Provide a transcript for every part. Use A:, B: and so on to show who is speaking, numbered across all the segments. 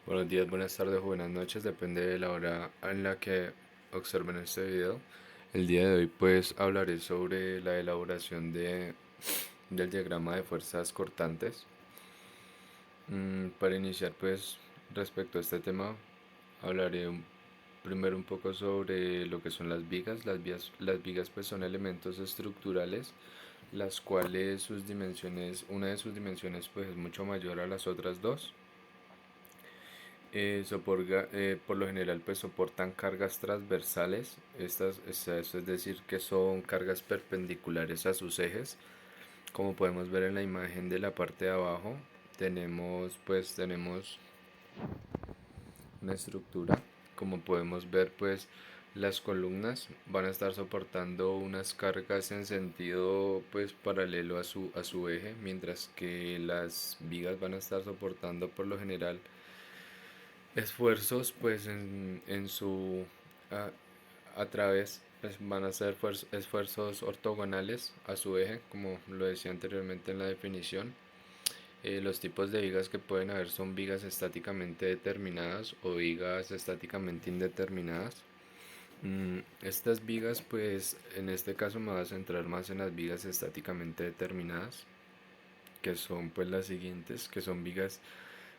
A: Buenos días, buenas tardes o buenas noches, depende de la hora en la que observen este video. El día de hoy pues hablaré sobre la elaboración del diagrama de fuerzas cortantes. Para iniciar pues respecto a este tema hablaré primero un poco sobre lo que son las vigas. Las vigas pues son elementos estructurales las cuales una de sus dimensiones pues es mucho mayor a las otras dos. Por lo general pues soportan cargas transversales, esto es decir que son cargas perpendiculares a sus ejes. Como podemos ver en la imagen de la parte de abajo, tenemos una estructura. Como podemos ver pues las columnas van a estar soportando unas cargas en sentido pues paralelo a su eje, mientras que las vigas van a estar soportando por lo general esfuerzos pues en su a, a través pues, van a ser esfuerzos ortogonales a su eje, como lo decía anteriormente en la definición. Los tipos de vigas que pueden haber son vigas estáticamente determinadas o vigas estáticamente indeterminadas. Estas vigas pues en este caso me voy a centrar más en las vigas estáticamente determinadas, que son pues las siguientes, que son vigas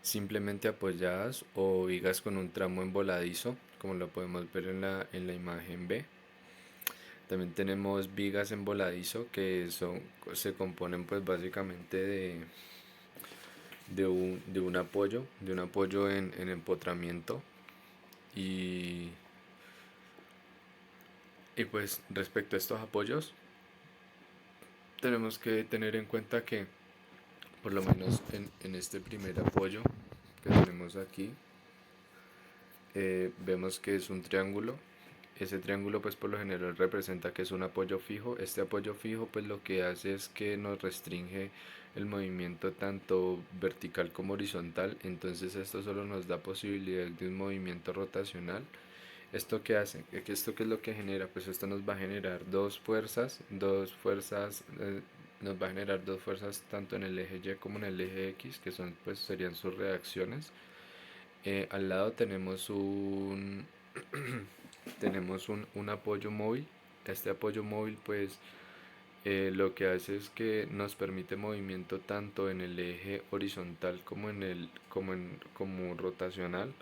A: simplemente apoyadas o vigas con un tramo emboladizo, como lo podemos ver en la imagen B. También tenemos vigas en voladizo se componen pues básicamente de un apoyo en empotramiento. Y, y pues respecto a estos apoyos, tenemos que tener en cuenta que por lo menos en este primer apoyo que tenemos aquí, vemos que es un triángulo. Ese triángulo pues por lo general representa que es un apoyo fijo. Este apoyo fijo pues lo que hace es que nos restringe el movimiento tanto vertical como horizontal. Entonces esto solo nos da posibilidad de un movimiento rotacional. ¿Esto qué hace? ¿Esto qué es lo que genera? Pues esto nos va a generar nos va a generar dos fuerzas tanto en el eje Y como en el eje X, que son pues serían sus reacciones. Al lado tenemos un apoyo móvil. Este apoyo móvil pues lo que hace es que nos permite movimiento tanto en el eje horizontal como rotacional,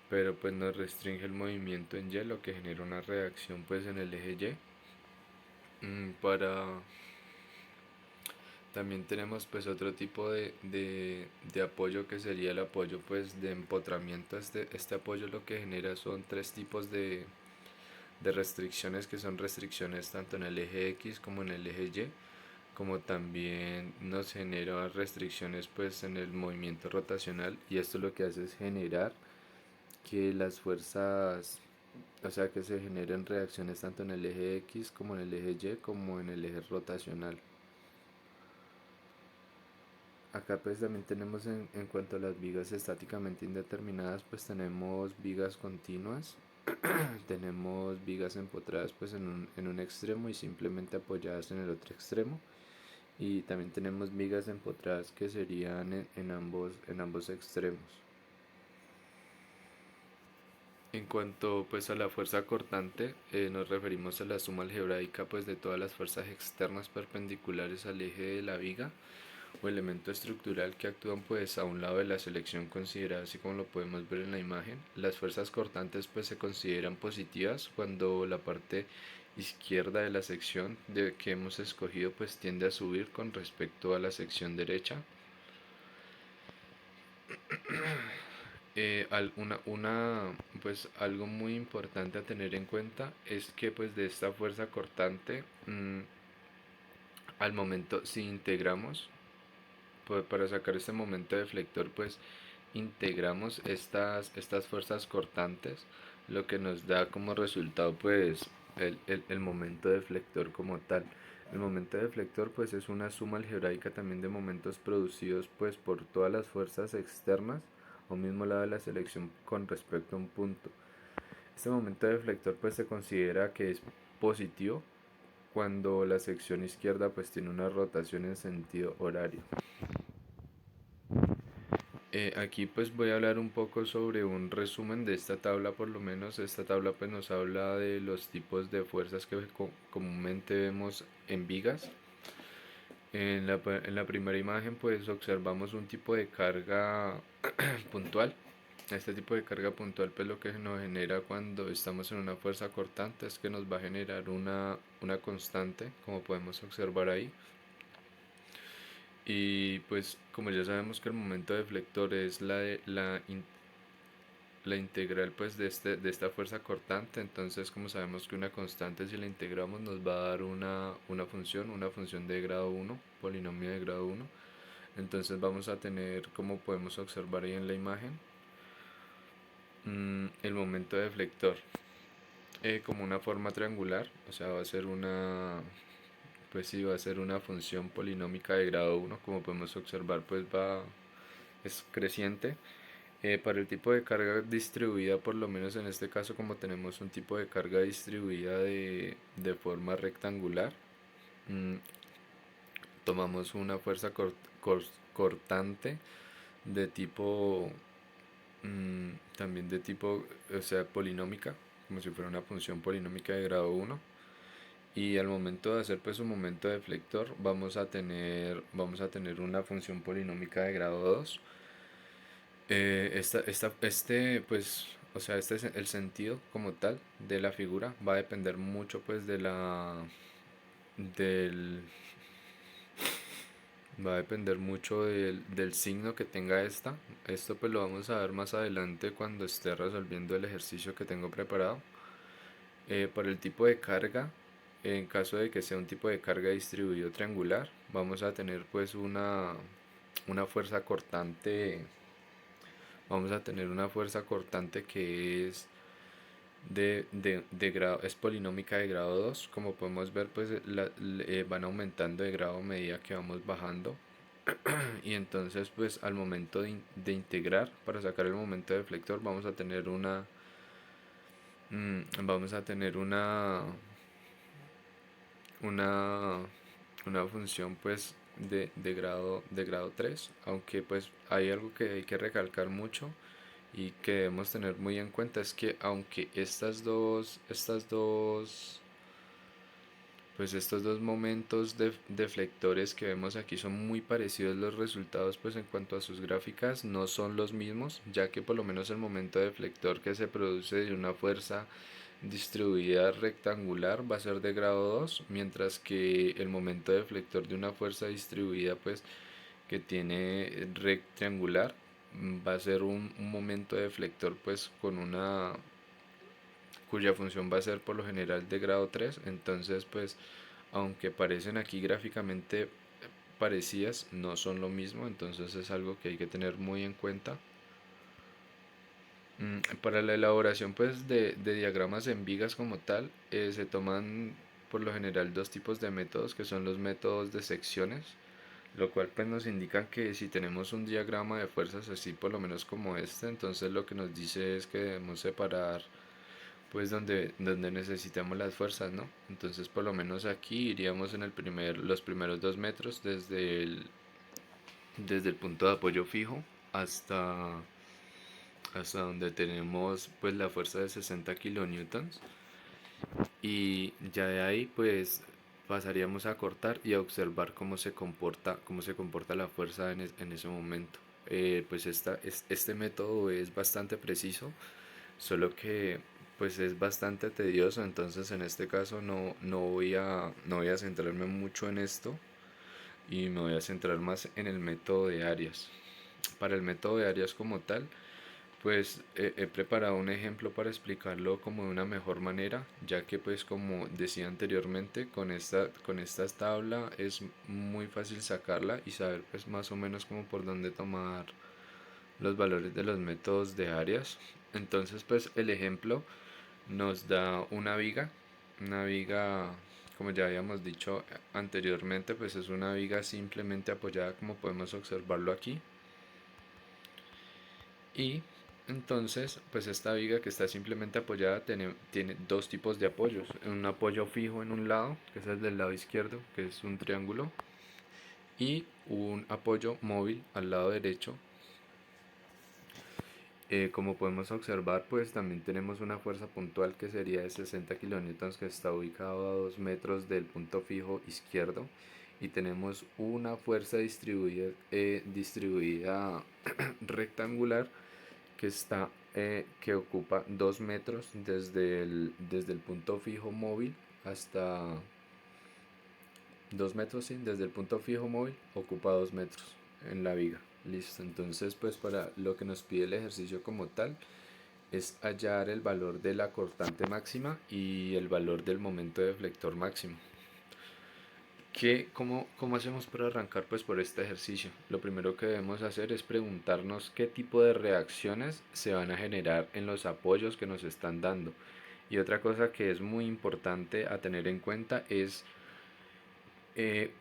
A: pero pues nos restringe el movimiento en Y, lo que genera una reacción pues en el eje Y. Para También tenemos pues otro tipo de apoyo, que sería el apoyo pues de empotramiento. Este apoyo lo que genera son tres tipos de restricciones, que son restricciones tanto en el eje X como en el eje Y, como también nos genera restricciones pues en el movimiento rotacional. Y esto lo que hace es generar que las fuerzas, o sea que se generen reacciones tanto en el eje X como en el eje Y como en el eje rotacional. Acá pues también tenemos en cuanto a las vigas estáticamente indeterminadas, pues tenemos vigas continuas, tenemos vigas empotradas pues en un extremo y simplemente apoyadas en el otro extremo. Y también tenemos vigas empotradas que serían en ambos extremos. En cuanto pues a la fuerza cortante, nos referimos a la suma algebraica pues de todas las fuerzas externas perpendiculares al eje de la viga o elemento estructural que actúan pues a un lado de la selección considerada, así como lo podemos ver en la imagen. Las fuerzas cortantes pues se consideran positivas cuando la parte izquierda de la sección que hemos escogido pues tiende a subir con respecto a la sección derecha. Pues algo muy importante a tener en cuenta es que pues de esta fuerza cortante, al momento si integramos para sacar este momento deflector, pues integramos estas fuerzas cortantes, lo que nos da como resultado pues el momento deflector como tal. El momento deflector pues es una suma algebraica también de momentos producidos pues por todas las fuerzas externas a un mismo lado de la selección con respecto a un punto. Este momento deflector pues se considera que es positivo cuando la sección izquierda pues tiene una rotación en sentido horario. Aquí pues voy a hablar un poco sobre un resumen de esta tabla. Por lo menos esta tabla pues nos habla de los tipos de fuerzas que comúnmente vemos en vigas. En la primera imagen pues observamos un tipo de carga puntual. Este tipo de carga puntual pues lo que nos genera cuando estamos en una fuerza cortante es que nos va a generar una constante, como podemos observar ahí. Y pues como ya sabemos que el momento deflector es la integral pues de esta fuerza cortante, entonces como sabemos que una constante si la integramos nos va a dar una función de grado uno, polinomio de grado uno. Entonces vamos a tener, como podemos observar ahí en la imagen, el momento deflector como una forma triangular, o sea va a ser pues sí, va a ser una función polinómica de grado uno, como podemos observar pues es creciente. Para el tipo de carga distribuida, por lo menos en este caso, como tenemos un tipo de carga distribuida de forma rectangular, mm, tomamos una fuerza cortante de tipo, también de tipo, o sea, polinómica, como si fuera una función polinómica de grado uno. Y al momento de hacer pues un momento deflector, vamos a tener una función polinómica de grado 2. Pues, o sea, este es el sentido como tal de la figura. Va a depender mucho, pues, del, va a depender mucho del signo que tenga esta. Esto, pues, lo vamos a ver más adelante cuando esté resolviendo el ejercicio que tengo preparado. Por el tipo de carga, en caso de que sea un tipo de carga distribuido triangular, vamos a tener, pues, una fuerza cortante. Vamos a tener una fuerza cortante que es de grado, es polinómica de grado 2. Como podemos ver, pues van aumentando de grado a medida que vamos bajando. Y entonces, pues al momento de integrar, para sacar el momento deflector, vamos a tener una, una función pues de grado 3, aunque pues hay algo que hay que recalcar mucho y que debemos tener muy en cuenta, es que aunque pues estos dos momentos deflectores que vemos aquí son muy parecidos, los resultados pues en cuanto a sus gráficas no son los mismos, ya que por lo menos el momento deflector que se produce de una fuerza distribuida rectangular va a ser de grado 2, mientras que el momento deflector de una fuerza distribuida pues que tiene rectangular va a ser un momento deflector pues con cuya función va a ser por lo general de grado 3. Entonces pues aunque parecen aquí gráficamente parecidas, no son lo mismo, entonces es algo que hay que tener muy en cuenta. Para la elaboración pues de diagramas en vigas como tal, se toman por lo general dos tipos de métodos, que son los métodos de secciones, lo cual pues nos indica que si tenemos un diagrama de fuerzas así por lo menos como este, entonces lo que nos dice es que debemos separar pues donde necesitamos las fuerzas, ¿no? Entonces por lo menos aquí iríamos en los primeros 2 metros desde el punto de apoyo fijo hasta, hasta donde tenemos pues la fuerza de 60 kilonewtons, y ya de ahí pues pasaríamos a cortar y a observar cómo se comporta la fuerza en ese momento. Pues este método es bastante preciso, solo que pues es bastante tedioso, entonces en este caso no voy a centrarme mucho en esto y me voy a centrar más en el método de áreas. Para el método de áreas como tal, pues he preparado un ejemplo para explicarlo como de una mejor manera, ya que pues como decía anteriormente, con esta tabla es muy fácil sacarla y saber pues más o menos como por dónde tomar los valores de los métodos de áreas. Entonces pues el ejemplo nos da una viga, como ya habíamos dicho anteriormente, pues es una viga simplemente apoyada como podemos observarlo aquí. Y entonces, pues esta viga que está simplemente apoyada tiene dos tipos de apoyos. Un apoyo fijo en un lado, que es el del lado izquierdo, que es un triángulo, y un apoyo móvil al lado derecho, Como podemos observar, pues también tenemos una fuerza puntual que sería de 60 kilonewtons que está ubicado a 2 metros del punto fijo izquierdo y tenemos una fuerza distribuida rectangular que que ocupa 2 metros desde el punto fijo móvil hasta 2 metros, sí, desde el punto fijo móvil ocupa 2 metros en la viga. Listo, entonces pues para lo que nos pide el ejercicio como tal es hallar el valor de la cortante máxima y el valor del momento deflector máximo. ¿Cómo hacemos para arrancar pues por este ejercicio? Lo primero que debemos hacer es preguntarnos qué tipo de reacciones se van a generar en los apoyos que nos están dando. Y otra cosa que es muy importante a tener en cuenta es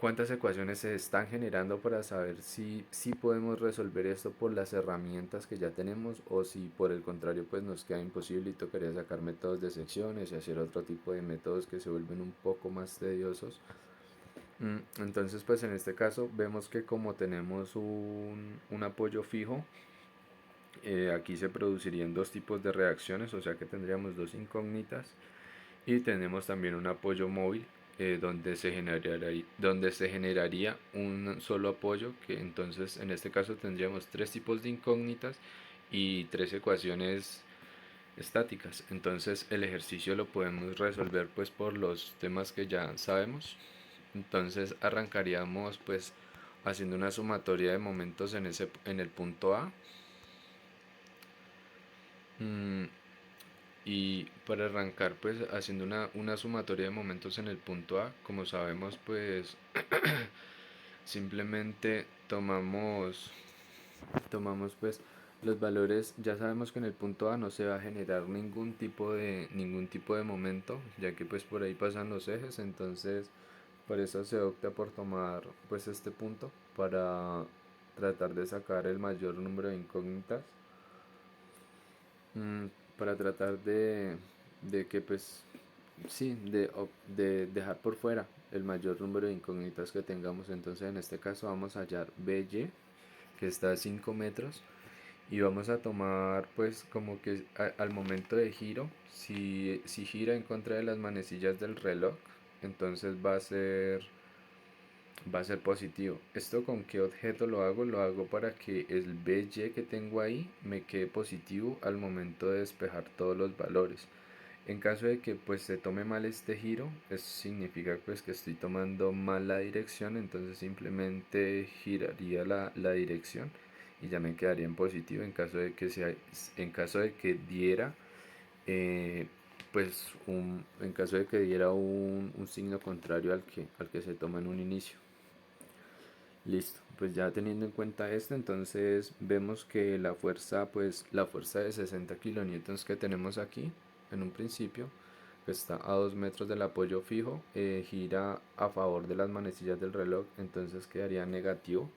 A: cuántas ecuaciones se están generando para saber si podemos resolver esto por las herramientas que ya tenemos o si por el contrario pues nos queda imposible y tocaría sacar métodos de secciones y hacer otro tipo de métodos que se vuelven un poco más tediosos. Entonces pues en este caso vemos que como tenemos un apoyo fijo, aquí se producirían dos tipos de reacciones, o sea que tendríamos dos incógnitas y tenemos también un apoyo móvil donde se generaría un solo apoyo, que entonces en este caso tendríamos tres tipos de incógnitas y tres ecuaciones estáticas. Entonces el ejercicio lo podemos resolver pues por los temas que ya sabemos. Entonces arrancaríamos pues haciendo una sumatoria de momentos en el punto A. Mm, Y para arrancar, pues haciendo una sumatoria de momentos en el punto A, como sabemos, pues simplemente tomamos pues los valores. Ya sabemos que en el punto A no se va a generar ningún tipo de momento, ya que pues por ahí pasan los ejes, entonces por eso se opta por tomar pues este punto para tratar de sacar el mayor número de incógnitas. Mm, para tratar de que pues sí, de dejar por fuera el mayor número de incógnitas que tengamos. Entonces en este caso vamos a hallar BY, que está a 5 metros, y vamos a tomar pues como que al momento de giro, si gira en contra de las manecillas del reloj, entonces va a ser positivo. ¿Esto con qué objeto lo hago? Lo hago para que el BY que tengo ahí me quede positivo al momento de despejar todos los valores. En caso de que pues se tome mal este giro, eso significa pues que estoy tomando mal la dirección, entonces simplemente giraría la dirección y ya me quedaría en positivo. En caso de que diera eh, en caso de que diera un signo contrario al que se toma en un inicio. Listo, pues ya teniendo en cuenta esto, entonces vemos que la fuerza de 60 kilonewtons que tenemos aquí en un principio, que está a 2 metros del apoyo fijo, gira a favor de las manecillas del reloj, entonces quedaría negativo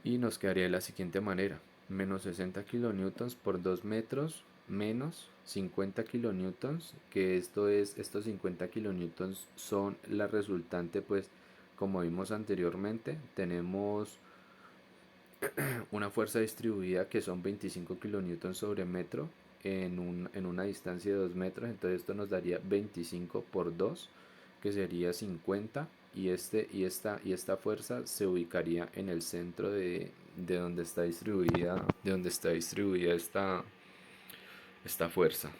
A: y nos quedaría de la siguiente manera: menos 60 kilonewtons por 2 metros menos 50 kilonewtons, que estos 50 kilonewtons son la resultante, pues como vimos anteriormente, tenemos una fuerza distribuida que son 25 kilonewtons sobre metro en una distancia de 2 metros, entonces esto nos daría 25 por 2, que sería 50, y esta fuerza se ubicaría en el centro de donde está distribuida esta fuerza.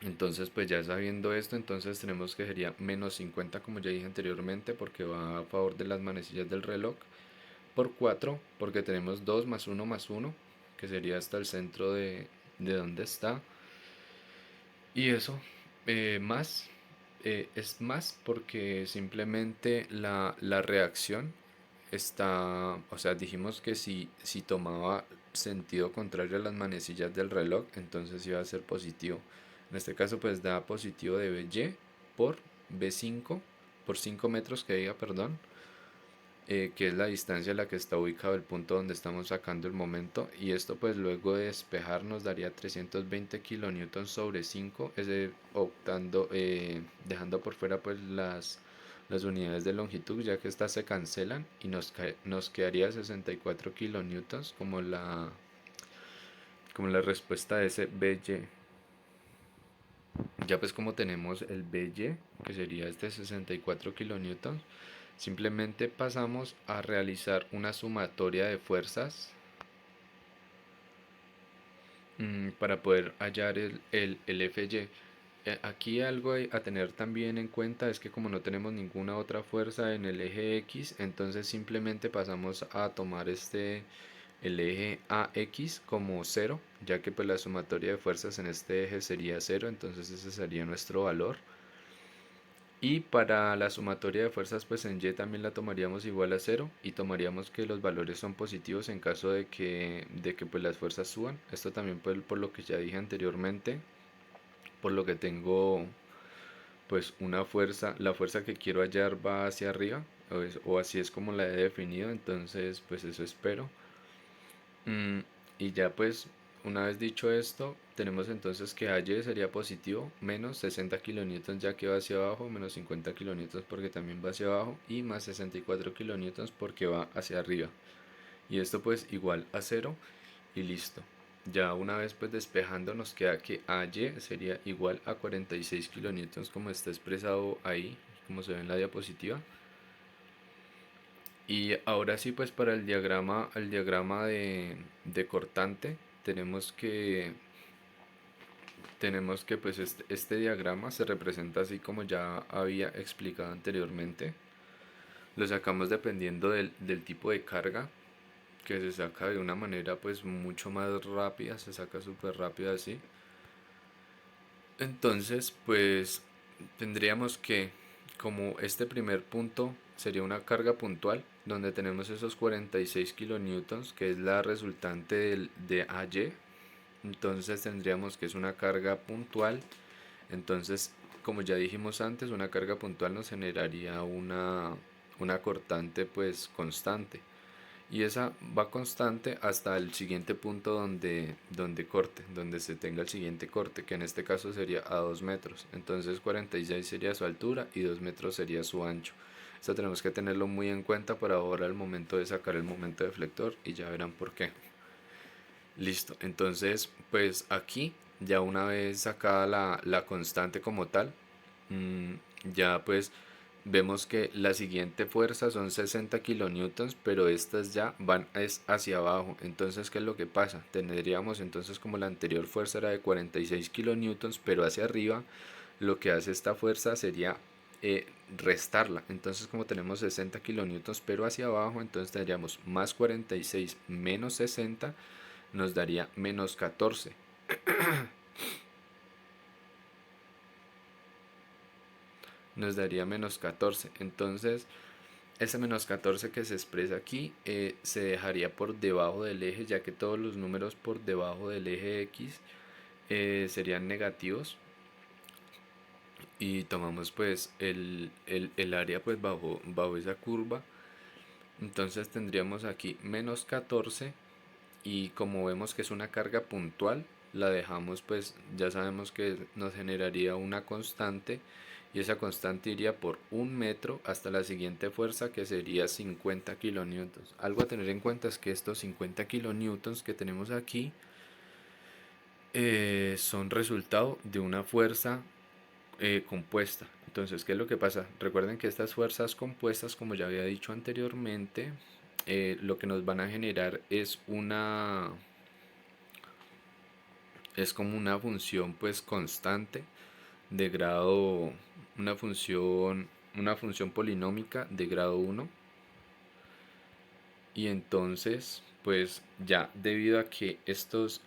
A: Entonces pues ya sabiendo esto, entonces tenemos que sería menos 50, como ya dije anteriormente, porque va a favor de las manecillas del reloj, por 4 porque tenemos 2 más uno, que sería hasta el centro de donde está. Y eso, más, es más porque simplemente la reacción o sea, dijimos que si tomaba sentido contrario a las manecillas del reloj, entonces iba a ser positivo. En este caso pues da positivo de BY por B5, por 5 metros que diga, perdón, que es la distancia a la que está ubicado el punto donde estamos sacando el momento, y esto pues luego de despejar nos daría 320 kilonewtons sobre 5, dejando por fuera pues las unidades de longitud, ya que estas se cancelan y nos quedaría 64 kilonewtons como como la respuesta a ese BY. Ya pues como tenemos el BY, que sería este 64 kilonewtons, simplemente pasamos a realizar una sumatoria de fuerzas para poder hallar el FY. Aquí algo a tener también en cuenta es que como no tenemos ninguna otra fuerza en el eje X, entonces simplemente pasamos a tomar el eje AX como cero, ya que pues la sumatoria de fuerzas en este eje sería cero, entonces ese sería nuestro valor. Y para la sumatoria de fuerzas pues en Y también la tomaríamos igual a cero y tomaríamos que los valores son positivos en caso de que pues las fuerzas suban. Esto también pues por lo que ya dije anteriormente, por lo que tengo pues una fuerza, la fuerza que quiero hallar va hacia arriba, o así es como la he definido, entonces pues eso espero. Mm, y ya pues una vez dicho esto, tenemos entonces que AY sería positivo, menos 60 kilonewtons ya que va hacia abajo, menos 50 kilonewtons porque también va hacia abajo y más 64 kilonewtons porque va hacia arriba. Y esto pues igual a cero y listo. Ya una vez pues despejando nos queda que AY sería igual a 46 kilonewtons como está expresado ahí, como se ve en la diapositiva. Y ahora sí pues para el diagrama de cortante tenemos que pues este diagrama se representa así como ya había explicado anteriormente. Lo sacamos dependiendo del tipo de carga, que se saca de una manera pues mucho más rápida, se saca súper rápido así. Entonces pues tendríamos que, como este primer punto sería una carga puntual, donde tenemos esos 46 kilonewtons, que es la resultante de AY, entonces tendríamos que es una carga puntual. Entonces, como ya dijimos antes, una carga puntual nos generaría una cortante pues constante. Y esa va constante hasta el siguiente punto donde corte, donde se tenga el siguiente corte, que en este caso sería a 2 metros. Entonces 46 sería su altura y 2 metros sería su ancho. Esto tenemos que tenerlo muy en cuenta para ahora el momento de sacar el momento deflector y ya verán por qué. Listo, entonces pues aquí ya una vez sacada la constante como tal, mm, ya pues vemos que la siguiente fuerza son 60 kilonewtons, pero estas ya van es hacia abajo. Entonces, ¿qué es lo que pasa? Tendríamos entonces como la anterior fuerza era de 46 kilonewtons, pero hacia arriba, lo que hace esta fuerza sería restarla. Entonces, como tenemos 60 kilonewtons, pero hacia abajo, entonces tendríamos más 46 menos 60 nos daría menos 14. Nos daría menos 14. Entonces, ese menos 14 que se expresa aquí se dejaría por debajo del eje, ya que todos los números por debajo del eje X serían negativos. Y tomamos pues el área pues bajo esa curva. Entonces tendríamos aquí menos 14 y como vemos que es una carga puntual, la dejamos pues ya sabemos que nos generaría una constante y esa constante iría por 1 metro hasta la siguiente fuerza que sería 50 kilonewtons. Algo a tener en cuenta es que estos 50 kilonewtons que tenemos aquí son resultado de una fuerza compuesta. Entonces, ¿qué es lo que pasa? Recuerden que estas fuerzas compuestas, como ya había dicho anteriormente, lo que nos van a generar es como una función pues constante de grado, una función polinómica de grado 1. Y entonces pues ya debido a que estos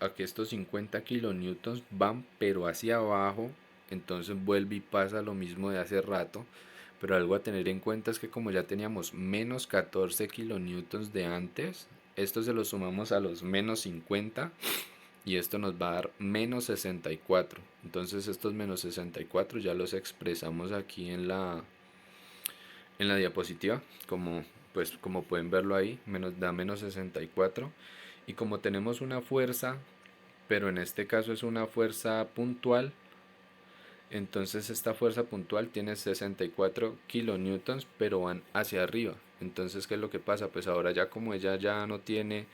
A: 50 kilonewtons van pero hacia abajo, entonces vuelve y pasa lo mismo de hace rato. Pero algo a tener en cuenta es que como ya teníamos menos 14 kilonewtons de antes, esto se lo sumamos a los menos 50 y esto nos va a dar menos 64. Entonces estos menos 64 ya los expresamos aquí en la diapositiva, como pueden verlo ahí, da menos 64. Y como tenemos una fuerza, pero en este caso es una fuerza puntual, entonces esta fuerza puntual tiene 64 kilonewtons, pero van hacia arriba. Entonces, ¿qué es lo que pasa? Pues ahora ya como ella ya no tiene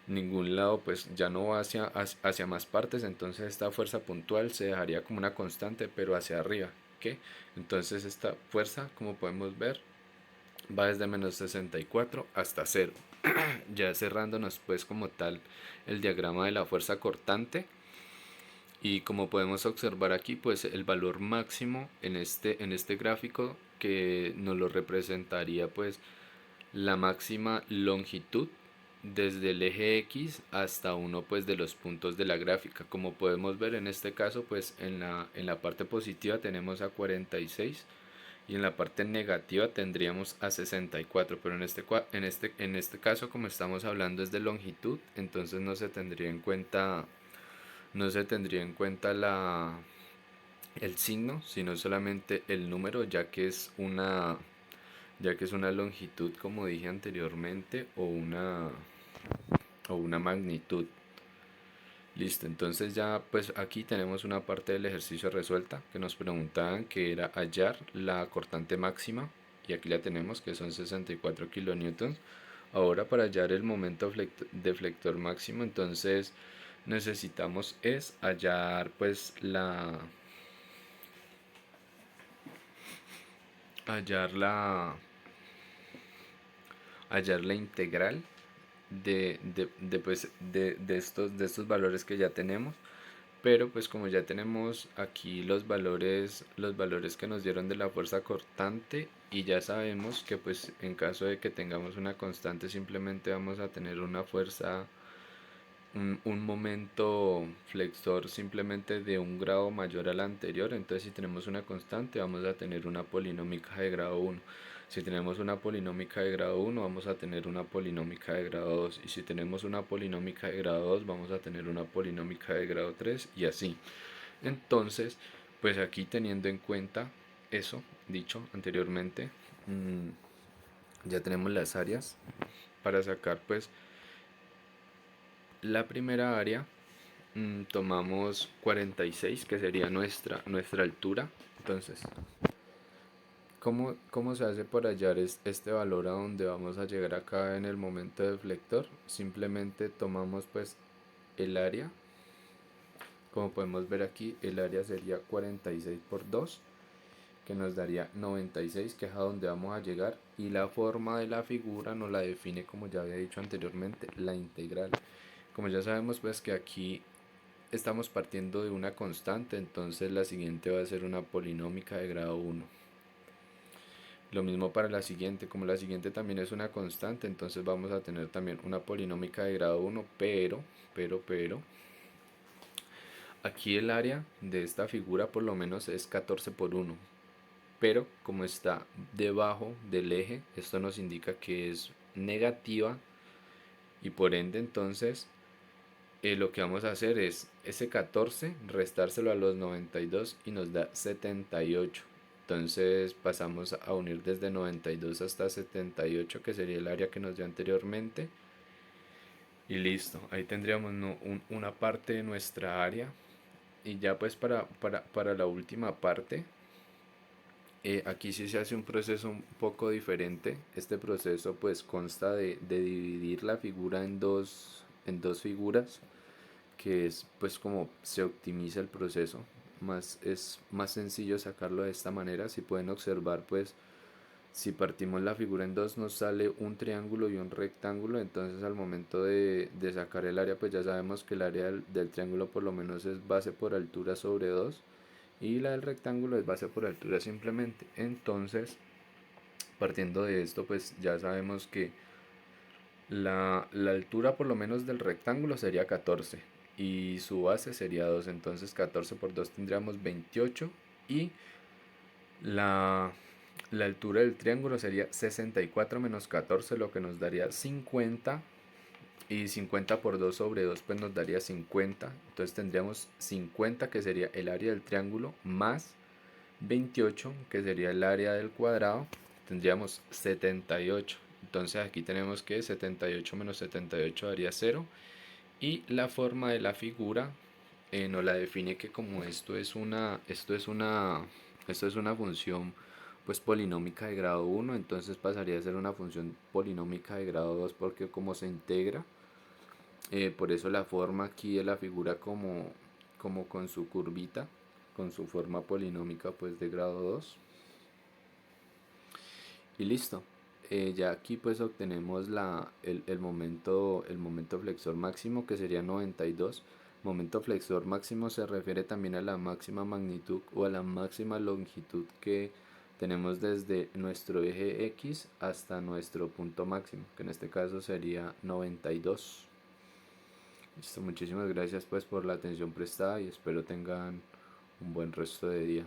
A: ningún lado pues ya no va hacia más partes, entonces esta fuerza puntual se dejaría como una constante pero hacia arriba, ¿ok? Entonces esta fuerza, como podemos ver, va desde -64 hasta cero. Ya cerrándonos pues como tal el diagrama de la fuerza cortante, y como podemos observar aquí pues el valor máximo en este gráfico que nos lo representaría pues la máxima longitud desde el eje X hasta uno pues de los puntos de la gráfica. Como podemos ver en este caso pues en la parte positiva tenemos a 46 y en la parte negativa tendríamos a 64, pero en este caso, como estamos hablando es de longitud, entonces no se tendría en cuenta el signo, sino solamente el número, ya que es una longitud, como dije anteriormente, o una magnitud. Listo, entonces ya pues aquí tenemos una parte del ejercicio resuelta que nos preguntaban, que era hallar la cortante máxima, y aquí la tenemos, que son 64 kilonewtons. Ahora, para hallar el momento deflector máximo, entonces necesitamos es hallar pues hallar la hallar la integral de estos valores que ya tenemos. Pero pues como ya tenemos aquí los valores que nos dieron de la fuerza cortante, y ya sabemos que pues en caso de que tengamos una constante simplemente vamos a tener una fuerza, un momento flexor simplemente de un grado mayor al anterior. Entonces si tenemos una constante vamos a tener una polinómica de grado 1. Si tenemos una polinómica de grado 1 vamos a tener una polinómica de grado 2. Y si tenemos una polinómica de grado 2 vamos a tener una polinómica de grado 3 y así. Entonces, pues aquí teniendo en cuenta eso dicho anteriormente, ya tenemos las áreas para sacar pues la primera área. Tomamos 46, que sería nuestra altura. Entonces, ¿cómo se hace para hallar este valor a donde vamos a llegar acá en el momento deflector? Simplemente tomamos pues el área. Como podemos ver aquí, el área sería 46 por 2, que nos daría 96, que es a donde vamos a llegar. Y la forma de la figura nos la define, como ya había dicho anteriormente, la integral. Como ya sabemos pues que aquí estamos partiendo de una constante, entonces la siguiente va a ser una polinómica de grado 1. Lo mismo para la siguiente, como la siguiente también es una constante, entonces vamos a tener también una polinómica de grado 1, pero, aquí el área de esta figura por lo menos es 14 por 1, pero como está debajo del eje, esto nos indica que es negativa, y por ende entonces lo que vamos a hacer es ese 14 restárselo a los 92 y nos da 78. Entonces pasamos a unir desde 92 hasta 78, que sería el área que nos dio anteriormente. Y listo, ahí tendríamos una parte de nuestra área. Y ya pues para la última parte, aquí sí se hace un proceso un poco diferente. Este proceso pues consta de dividir la figura en dos figuras, que es pues como se optimiza el proceso. Es más sencillo sacarlo de esta manera. Si pueden observar pues si partimos la figura en dos nos sale un triángulo y un rectángulo. Entonces al momento de sacar el área pues ya sabemos que el área del triángulo por lo menos es base por altura sobre 2 y la del rectángulo es base por altura simplemente. Entonces partiendo de esto pues ya sabemos que la altura por lo menos del rectángulo sería 14 y su base sería 2. Entonces 14 por 2 tendríamos 28, y la, la altura del triángulo sería 64 menos 14, lo que nos daría 50. Y 50 por 2 sobre 2 pues nos daría 50. Entonces tendríamos 50, que sería el área del triángulo, más 28, que sería el área del cuadrado. Tendríamos 78. Entonces aquí tenemos que 78 menos 78 daría 0. Y la forma de la figura nos la define que como esto es una función pues polinómica de grado 1, entonces pasaría a ser una función polinómica de grado 2, porque como se integra, Por eso la forma aquí de la figura como con su curvita, con su forma polinómica pues de grado 2. Y listo. Ya aquí pues obtenemos el momento flexor máximo, que sería 92. Momento flexor máximo se refiere también a la máxima magnitud o a la máxima longitud que tenemos desde nuestro eje X hasta nuestro punto máximo, que en este caso sería 92. Listo, muchísimas gracias pues por la atención prestada y espero tengan un buen resto de día.